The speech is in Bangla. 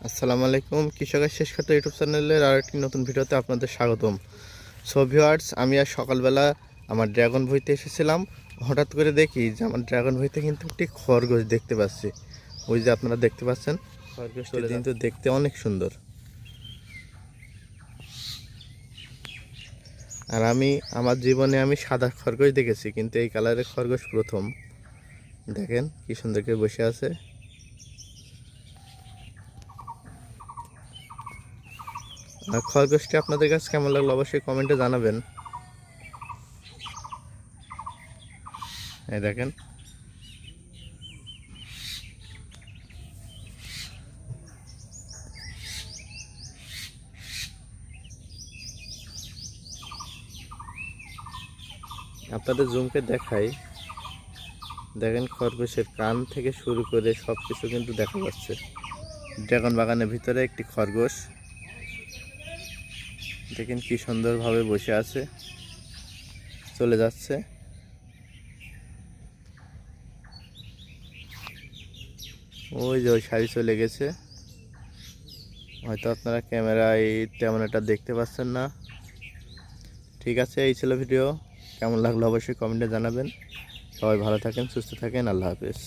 আসসালামু আলাইকুম। কৃষকের শেষ কথা ইউটিউব চ্যানেলের আরেকটি নতুন ভিডিওতে আপনাদের স্বাগতম। সো ভিউয়ার্স, আমি আজ সকালবেলা আমার ড্রাগন ভুঁইতে এসেছিলাম। হঠাৎ করে দেখি যে আমার ড্রাগন ভুঁইতে কিন্তু একটি খরগোশ দেখতে পাচ্ছি। ওই যে আপনারা দেখতে পাচ্ছেন, খরগোশটি কিন্তু দেখতে অনেক সুন্দর। আর আমার জীবনে সাদা খরগোশ দেখেছি, কিন্তু এই কালারের খরগোশ প্রথম। দেখেন কি সুন্দর করে বসে আছে। আর খরগোশটি আপনাদের কাছে কেমন লাগলো অবশ্যই কমেন্টে জানাবেন। এই দেখেন, আপনাদের জুমকে দেখাই। দেখেন খরগোশের কান থেকে শুরু করে সব কিছু কিন্তু দেখা যাচ্ছে। ড্রাগন বাগানের ভিতরে একটি খরগোশ, দেখেন কি সুন্দরভাবে বসে আছে, চলে যাচ্ছে। ওই যে ওই শাড়ি চলে গেছে, হয়তো আপনারা ক্যামেরায় তেমন একটা দেখতে পাচ্ছেন না। ঠিক আছে, এই ছিল ভিডিও। কেমন লাগলো অবশ্যই কমেন্টে জানাবেন। সবাই ভালো থাকেন, সুস্থ থাকেন। আল্লাহ হাফেজ।